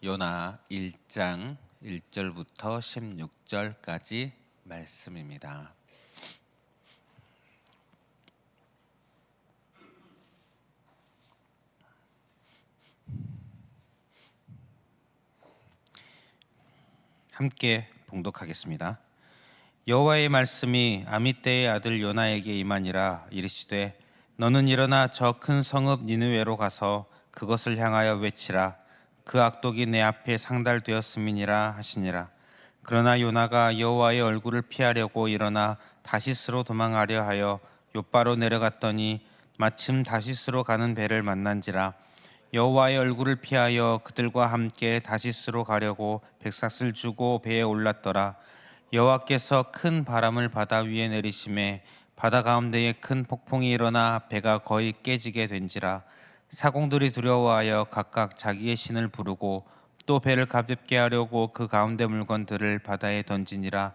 요나 1장 1절부터 16절까지 말씀입니다. 함께 봉독하겠습니다. 여호와의 말씀이 아미떼의 아들 요나에게 임하니라. 이르시되 너는 일어나 저 큰 성읍 니느웨로 가서 그것을 향하여 외치라. 그 악독이 내 앞에 상달되었음이니라 하시니라. 그러나 요나가 여호와의 얼굴을 피하려고 일어나 다시스로 도망하려 하여 욥바로 내려갔더니 마침 다시스로 가는 배를 만난지라. 여호와의 얼굴을 피하여 그들과 함께 다시스로 가려고 백삭을 주고 배에 올랐더라. 여호와께서 큰 바람을 바다 위에 내리심에 바다 가운데에 큰 폭풍이 일어나 배가 거의 깨지게 된지라. 사공들이 두려워하여 각각 자기의 신을 부르고 또 배를 가볍게 하려고 그 가운데 물건들을 바다에 던지니라.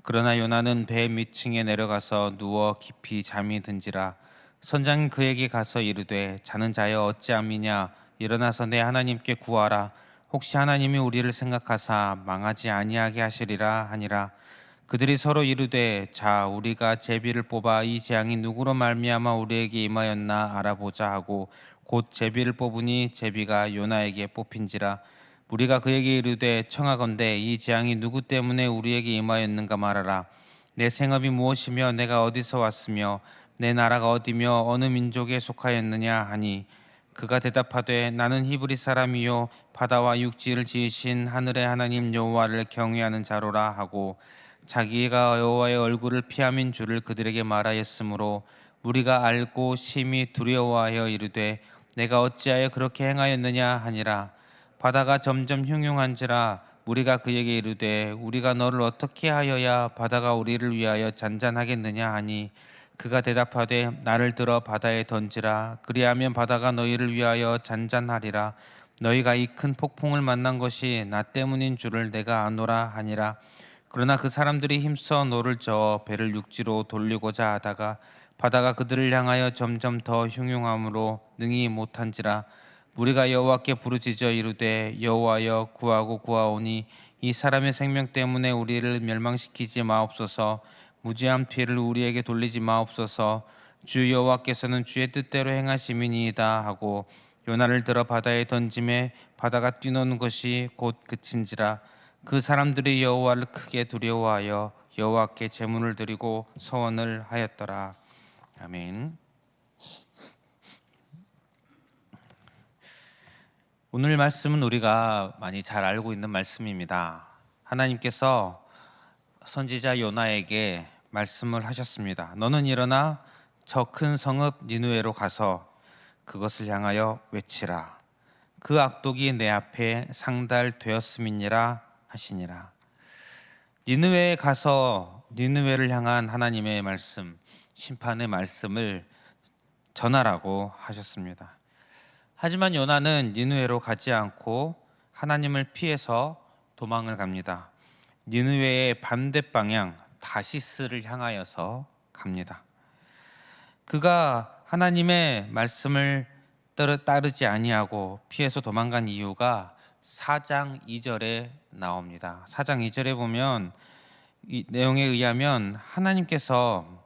그러나 요나는 배 밑층에 내려가서 누워 깊이 잠이 든지라. 선장이 그에게 가서 이르되 자는 자여 어찌함이냐. 일어나서 내 하나님께 구하라. 혹시 하나님이 우리를 생각하사 망하지 아니하게 하시리라 하니라. 그들이 서로 이르되 자 우리가 제비를 뽑아 이 재앙이 누구로 말미암아 우리에게 임하였나 알아보자 하고 곧 제비를 뽑으니 제비가 요나에게 뽑힌지라. 우리가 그에게 이르되 청하건대 이 재앙이 누구 때문에 우리에게 임하였는가 말하라. 내 생업이 무엇이며 내가 어디서 왔으며 내 나라가 어디며 어느 민족에 속하였느냐 하니 그가 대답하되 나는 히브리 사람이요 바다와 육지를 지으신 하늘의 하나님 여호와를 경외하는 자로라 하고 자기가 여호와의 얼굴을 피함인 줄을 그들에게 말하였으므로 우리가 알고 심히 두려워하여 이르되 내가 어찌하여 그렇게 행하였느냐 하니라. 바다가 점점 흉흉한지라. 우리가 그에게 이르되 우리가 너를 어떻게 하여야 바다가 우리를 위하여 잔잔하겠느냐 하니 그가 대답하되 나를 들어 바다에 던지라. 그리하면 바다가 너희를 위하여 잔잔하리라. 너희가 이 큰 폭풍을 만난 것이 나 때문인 줄을 내가 아노라 하니라. 그러나 그 사람들이 힘써 노를 저어 배를 육지로 돌리고자 하다가 바다가 그들을 향하여 점점 더 흉흉함으로 능히 못한지라. 우리가 여호와께 부르짖어 이르되 여호와여 구하고 구하오니 이 사람의 생명 때문에 우리를 멸망시키지 마옵소서. 무지한 피해를 우리에게 돌리지 마옵소서. 주 여호와께서는 주의 뜻대로 행하심이니이다 하고 요나를 들어 바다에 던짐에 바다가 뛰노는 것이 곧 그친지라. 그 사람들이 여호와를 크게 두려워하여 여호와께 제물을 드리고 서원을 하였더라. 아멘. 오늘 말씀은 우리가 많이 잘 알고 있는 말씀입니다. 하나님께서 선지자 요나에게 말씀을 하셨습니다. 너는 일어나 저 큰 성읍 니느웨로 가서 그것을 향하여 외치라. 그 악독이 내 앞에 상달되었음이니라 하시니라. 니느웨에 가서 니느웨를 향한 하나님의 말씀, 심판의 말씀을 전하라고 하셨습니다. 하지만 요나는 니느웨로 가지 않고 하나님을 피해서 도망을 갑니다. 니느웨의 반대 방향 다시스를 향하여서 갑니다. 그가 하나님의 말씀을 따르지 아니하고 피해서 도망간 이유가 4장 2절에 나옵니다. 4장 2절에 보면 이 내용에 의하면 하나님께서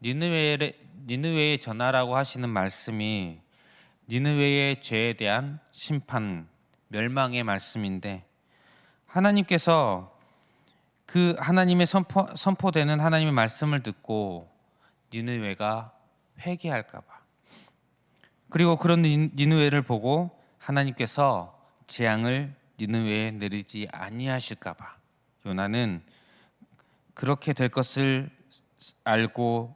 니느웨에 전하라고 하시는 말씀이 니느웨의 죄에 대한 심판, 멸망의 말씀인데 하나님께서 그 하나님의 선포되는 하나님의 말씀을 듣고 니느웨가 회개할까 봐, 그리고 그런 니느웨를 보고 하나님께서 재앙을 니느웨에 내리지 아니하실까 봐 요나는 그렇게 될 것을 알고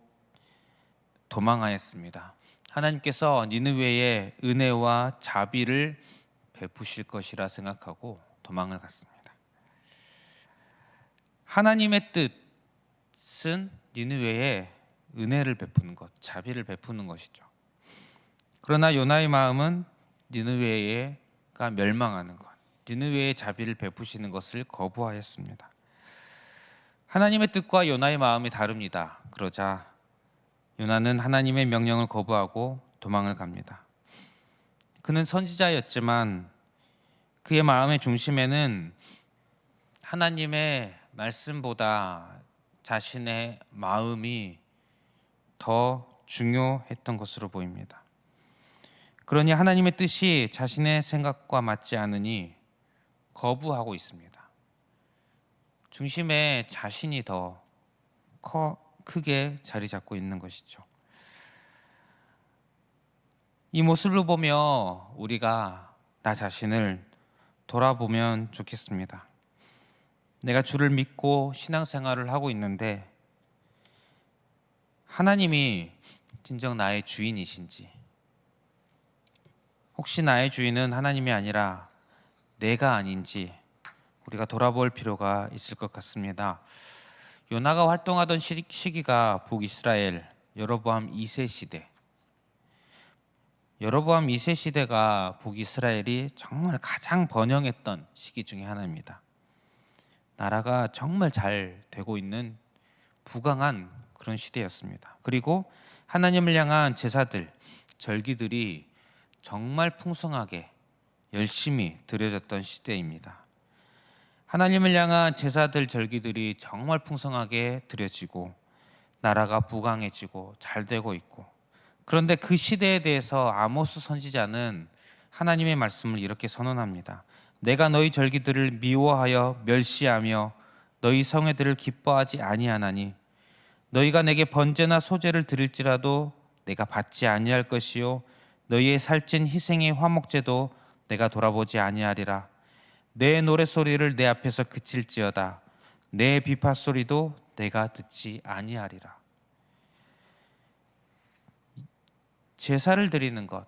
도망하였습니다. 하나님께서 니느웨에 은혜와 자비를 베푸실 것이라 생각하고 도망을 갔습니다. 하나님의 뜻은 니느웨에 은혜를 베푸는 것, 자비를 베푸는 것이죠. 그러나 요나의 마음은 니느웨가 멸망하는 것, 니느웨의 자비를 베푸시는 것을 거부하였습니다. 하나님의 뜻과 요나의 마음이 다릅니다. 그러자 요나는 하나님의 명령을 거부하고 도망을 갑니다. 그는 선지자였지만 그의 마음의 중심에는 하나님의 말씀보다 자신의 마음이 더 중요했던 것으로 보입니다. 그러니 하나님의 뜻이 자신의 생각과 맞지 않으니 거부하고 있습니다. 중심에 자신이 더 크게 자리 잡고 있는 것이죠. 이 모습을 보며 우리가 나 자신을 돌아보면 좋겠습니다. 내가 주를 믿고 신앙생활을 하고 있는데 하나님이 진정 나의 주인이신지, 혹시 나의 주인은 하나님이 아니라 내가 아닌지 우리가 돌아볼 필요가 있을 것 같습니다. 요나가 활동하던 시기가 북이스라엘 여로보암 2세 시대. 여로보암 2세 시대가 북이스라엘이 정말 가장 번영했던 시기 중에 하나입니다. 나라가 정말 잘 되고 있는 부강한 그런 시대였습니다. 그리고 하나님을 향한 제사들, 절기들이 정말 풍성하게 열심히 드려졌던 시대입니다. 하나님을 향한 제사들, 절기들이 정말 풍성하게 드려지고 나라가 부강해지고 잘 되고 있고, 그런데 그 시대에 대해서 아모스 선지자는 하나님의 말씀을 이렇게 선언합니다. 내가 너희 절기들을 미워하여 멸시하며 너희 성회들을 기뻐하지 아니하나니 너희가 내게 번제나 소제를 드릴지라도 내가 받지 아니할 것이요 너희의 살찐 희생의 화목제도 내가 돌아보지 아니하리라. 내 노랫소리를 내 앞에서 그칠지어다. 내 비파소리도 내가 듣지 아니하리라. 제사를 드리는 것,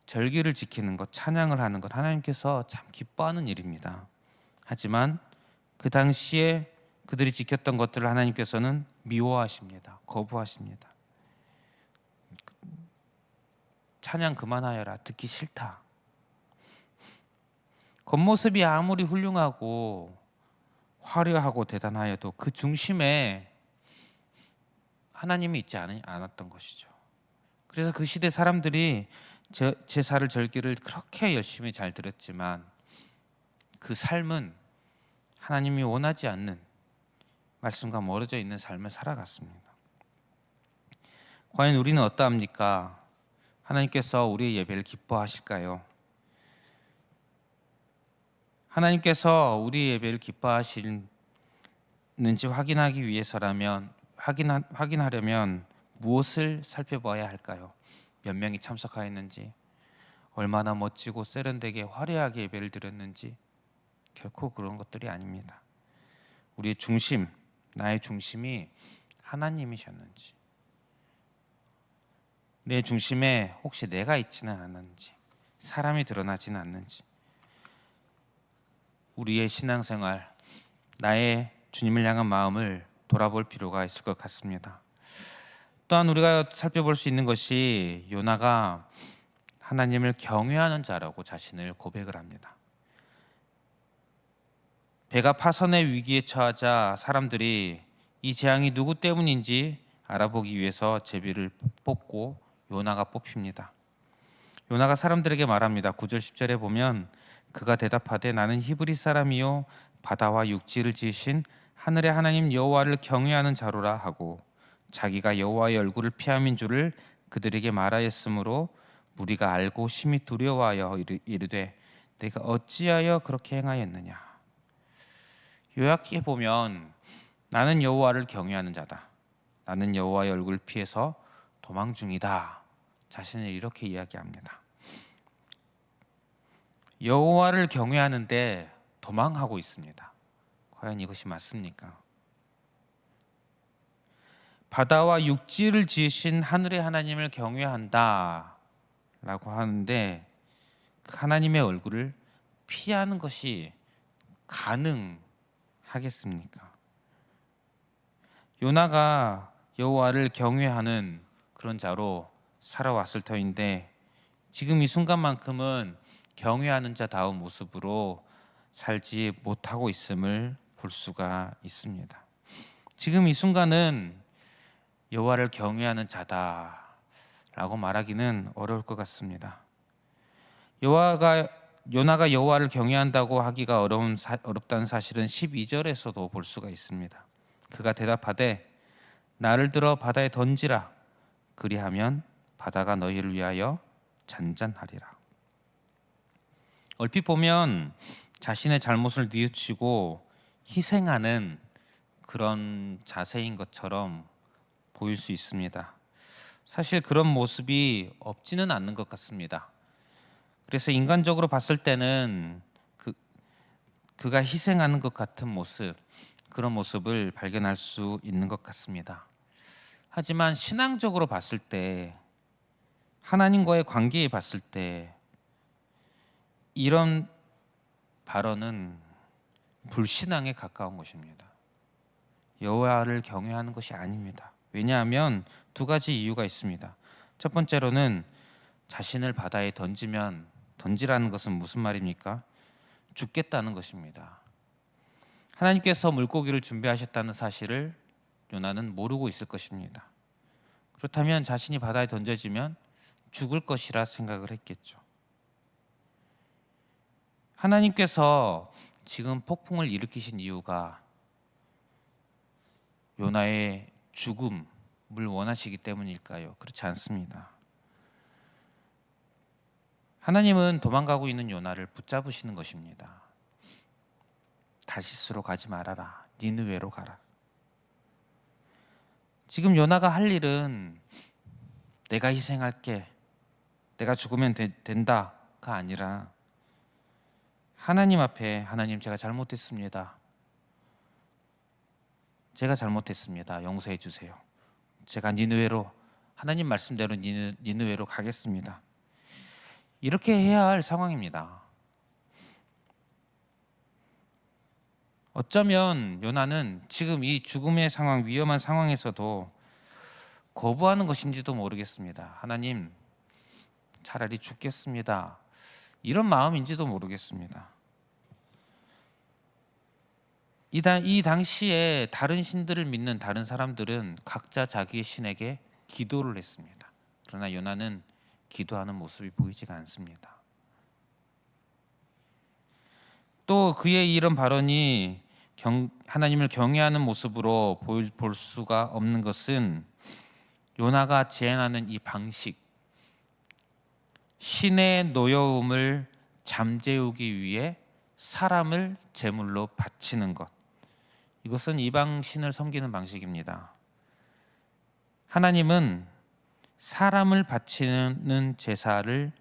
절기를 지키는 것, 찬양을 하는 것, 하나님께서 참 기뻐하는 일입니다. 하지만 그 당시에 그들이 지켰던 것들을 하나님께서는 미워하십니다. 거부하십니다. 찬양 그만하여라. 듣기 싫다. 겉모습이 아무리 훌륭하고 화려하고 대단하여도 그 중심에 하나님이 있지 않았던 것이죠. 그래서 그 시대 사람들이 제사를 절기를 그렇게 열심히 잘 드렸지만 그 삶은 하나님이 원하지 않는 말씀과 멀어져 있는 삶을 살아갔습니다. 과연 우리는 어떠합니까? 하나님께서 우리의 예배를 기뻐하실까요? 하나님께서 우리의 예배를 기뻐하시는지 확인하기 위해서라면 확인하려면 무엇을 살펴봐야 할까요? 몇 명이 참석하였는지, 얼마나 멋지고 세련되게 화려하게 예배를 드렸는지, 결코 그런 것들이 아닙니다. 우리의 중심, 나의 중심이 하나님이셨는지, 내 중심에 혹시 내가 있지는 않는지, 사람이 드러나지는 않는지, 우리의 신앙생활, 나의 주님을 향한 마음을 돌아볼 필요가 있을 것 같습니다. 또한 우리가 살펴볼 수 있는 것이 요나가 하나님을 경외하는 자라고 자신을 고백을 합니다. 배가 파선의 위기에 처하자 사람들이 이 재앙이 누구 때문인지 알아보기 위해서 제비를 뽑고 요나가 뽑힙니다. 요나가 사람들에게 말합니다. 9절 10절에 보면 그가 대답하되 나는 히브리 사람이요 바다와 육지를 지으신 하늘의 하나님 여호와를 경외하는 자로라 하고 자기가 여호와의 얼굴을 피함인 줄을 그들에게 말하였으므로 무리가 알고 심히 두려워하여 이르되 내가 어찌하여 그렇게 행하였느냐. 요약해 보면 나는 여호와를 경외하는 자다. 나는 여호와의 얼굴을 피해서 도망 중이다. 자신을 이렇게 이야기합니다. 여호와를 경외하는데 도망하고 있습니다. 과연 이것이 맞습니까? 바다와 육지를 지으신 하늘의 하나님을 경외한다 라고 하는데 그 하나님의 얼굴을 피하는 것이 가능하겠습니까? 요나가 여호와를 경외하는 그런 자로 살아왔을 터인데 지금 이 순간만큼은 경외하는 자다운 모습으로 살지 못하고 있음을 볼 수가 있습니다. 지금 이 순간은 여호와를 경외하는 자다라고 말하기는 어려울 것 같습니다. 여호와가 요나가 여호와를 경외한다고 하기가 어렵다는 사실은 12절에서도 볼 수가 있습니다. 그가 대답하되 나를 들어 바다에 던지라. 그리하면 바다가 너희를 위하여 잔잔하리라. 얼핏 보면 자신의 잘못을 뉘우치고 희생하는 그런 자세인 것처럼 보일 수 있습니다. 사실 그런 모습이 없지는 않는 것 같습니다. 그래서 인간적으로 봤을 때는 그가 희생하는 것 같은 모습, 그런 모습을 발견할 수 있는 것 같습니다. 하지만 신앙적으로 봤을 때, 하나님과의 관계에 봤을 때 이런 발언은 불신앙에 가까운 것입니다. 여호와를 경외하는 것이 아닙니다. 왜냐하면 두 가지 이유가 있습니다. 첫 번째로는 자신을 바다에 던지라는 것은 무슨 말입니까? 죽겠다는 것입니다. 하나님께서 물고기를 준비하셨다는 사실을 요나는 모르고 있을 것입니다. 그렇다면 자신이 바다에 던져지면 죽을 것이라 생각을 했겠죠. 하나님께서 지금 폭풍을 일으키신 이유가 요나의 죽음을 원하시기 때문일까요? 그렇지 않습니다. 하나님은 도망가고 있는 요나를 붙잡으시는 것입니다. 다시스로 가지 말아라. 니느웨로 가라. 지금 요나가 할 일은 내가 희생할게, 내가 죽으면 된다가 아니라 하나님 앞에 하나님 제가 잘못했습니다. 제가 잘못했습니다. 용서해 주세요. 제가 니느웨로 하나님 말씀대로 니느웨로 가겠습니다. 이렇게 해야 할 상황입니다. 어쩌면 요나는 지금 이 죽음의 상황, 위험한 상황에서도 거부하는 것인지도 모르겠습니다. 하나님, 차라리 죽겠습니다. 이런 마음인지도 모르겠습니다. 이 당시에 다른 신들을 믿는 다른 사람들은 각자 자기의 신에게 기도를 했습니다. 그러나 요나는 기도하는 모습이 보이지가 않습니다. 또 그의 이런 발언이 하나님을 경외하는 모습으로 볼 수가 없는 것은 요나가 제안하는 이 방식, 신의 노여움을 잠재우기 위해 사람을 제물로 바치는 것, 이것은 이방 신을 섬기는 방식입니다. 하나님은 사람을 바치는 제사를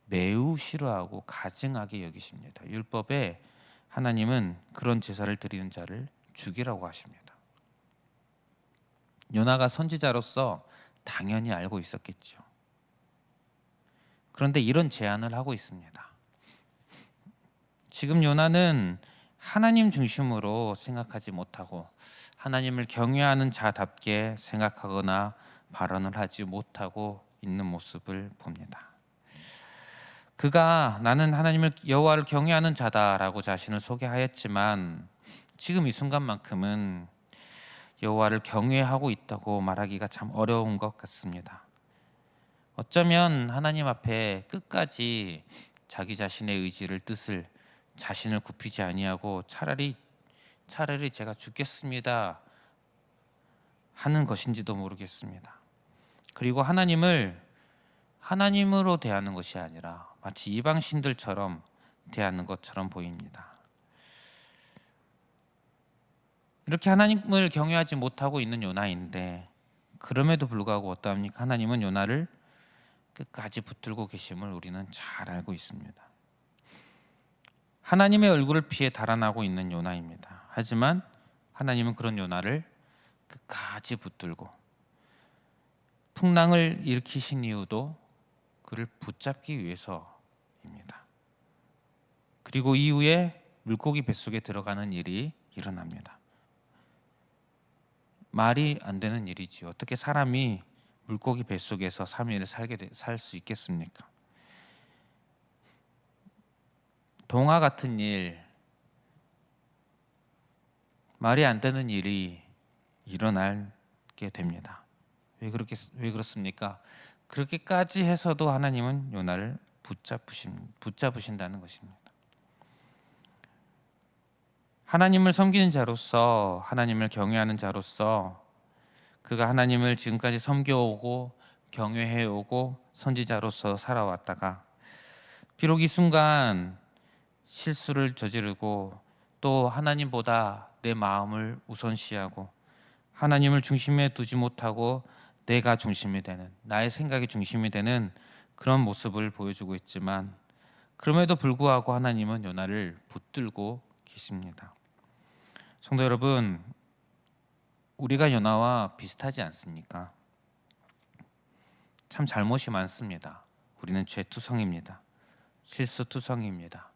매우 싫어하고 가증하게 여기십니다. 율법에 하나님은 그런 제사를 드리는 자를 죽이라고 하십니다. 요나가 선지자로서 당연히 알고 있었겠죠. 그런데 이런 제안을 하고 있습니다. 지금 요나는 하나님 중심으로 생각하지 못하고 하나님을 경외하는 자답게 생각하거나 발언을 하지 못하고 있는 모습을 봅니다. 그가 나는 하나님을 여호와를 경외하는 자다라고 자신을 소개하였지만 지금 이 순간만큼은 여호와를 경외하고 있다고 말하기가 참 어려운 것 같습니다. 어쩌면 하나님 앞에 끝까지 자기 자신의 의지를 뜻을 자신을 굽히지 아니하고 차라리 제가 죽겠습니다 하는 것인지도 모르겠습니다. 그리고 하나님을 하나님으로 대하는 것이 아니라 마치 이방 신들처럼 대하는 것처럼 보입니다. 이렇게 하나님을 경외하지 못하고 있는 요나인데 그럼에도 불구하고 어떠합니까? 하나님은 요나를 끝까지 붙들고 계심을 우리는 잘 알고 있습니다. 하나님의 얼굴을 피해 달아나고 있는 요나입니다. 하지만 하나님은 그런 요나를 끝까지 붙들고 풍랑을 일으키신 이유도 그를 붙잡기 위해서입니다. 그리고 이후에 물고기 뱃속에 들어가는 일이 일어납니다. 말이 안 되는 일이지요. 어떻게 사람이 물고기 뱃속에서 3일을 살 수 있겠습니까? 동화 같은 일, 말이 안 되는 일이 일어나게 됩니다. 왜 그렇습니까? 그렇게까지 해서도 하나님은 요나를 붙잡으신다는 것입니다. 하나님을 섬기는 자로서, 하나님을 경외하는 자로서, 그가 하나님을 지금까지 섬겨오고 경외해오고 선지자로서 살아왔다가 비록 이 순간 실수를 저지르고 또 하나님보다 내 마음을 우선시하고 하나님을 중심에 두지 못하고 내가 중심이 되는, 나의 생각이 중심이 되는 그런 모습을 보여주고 있지만, 그럼에도 불구하고 하나님은 요나를 붙들고 계십니다. 성도 여러분, 우리가 요나와 비슷하지 않습니까? 참 잘못이 많습니다. 우리는 죄투성입니다. 실수투성입니다.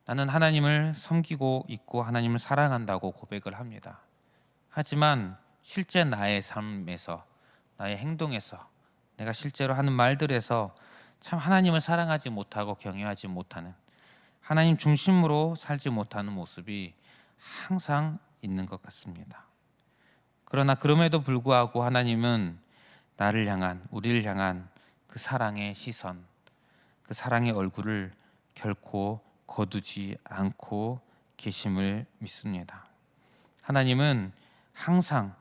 나는 하나님을 섬기고 있고 하나님을 사랑한다고 고백을 합니다. 하지만 실제 나의 삶에서, 나의 행동에서, 내가 실제로 하는 말들에서 참 하나님을 사랑하지 못하고 경외하지 못하는, 하나님 중심으로 살지 못하는 모습이 항상 있는 것 같습니다. 그러나 그럼에도 불구하고 하나님은 나를 향한, 우리를 향한 그 사랑의 시선, 그 사랑의 얼굴을 결코 거두지 않고 계심을 믿습니다. 하나님은 항상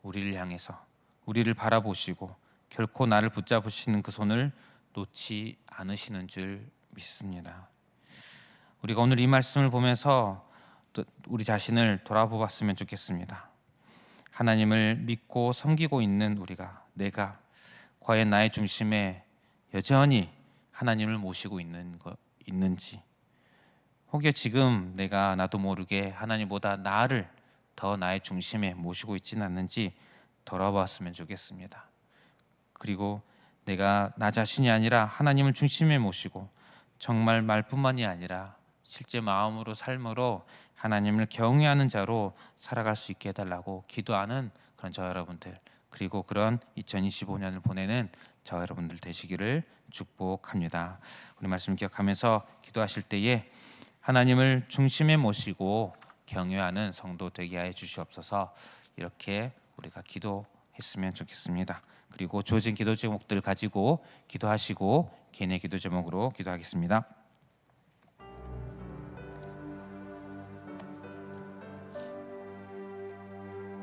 우리를 향해서, 우리를 바라보시고 결코 나를 붙잡으시는 그 손을 놓지 않으시는 줄 믿습니다. 우리가 오늘 이 말씀을 보면서 우리 자신을 돌아보았으면 좋겠습니다. 하나님을 믿고 섬기고 있는 우리가, 내가 과연 나의 중심에 여전히 하나님을 모시고 있는지, 혹여 지금 내가 나도 모르게 하나님보다 나를 더 나의 중심에 모시고 있지는 않는지 돌아보았으면 좋겠습니다. 그리고 내가 나 자신이 아니라 하나님을 중심에 모시고 정말 말뿐만이 아니라 실제 마음으로, 삶으로 하나님을 경외하는 자로 살아갈 수 있게 해달라고 기도하는 그런 저 여러분들, 그리고 그런 2025년을 보내는 저 여러분들 되시기를 축복합니다. 우리 말씀 기억하면서 기도하실 때에 하나님을 중심에 모시고 경외하는 성도 되게 하여 주시옵소서. 이렇게 우리가 기도했으면 좋겠습니다. 그리고 주어진 기도 제목들 가지고 기도하시고 개인의 기도 제목으로 기도하겠습니다.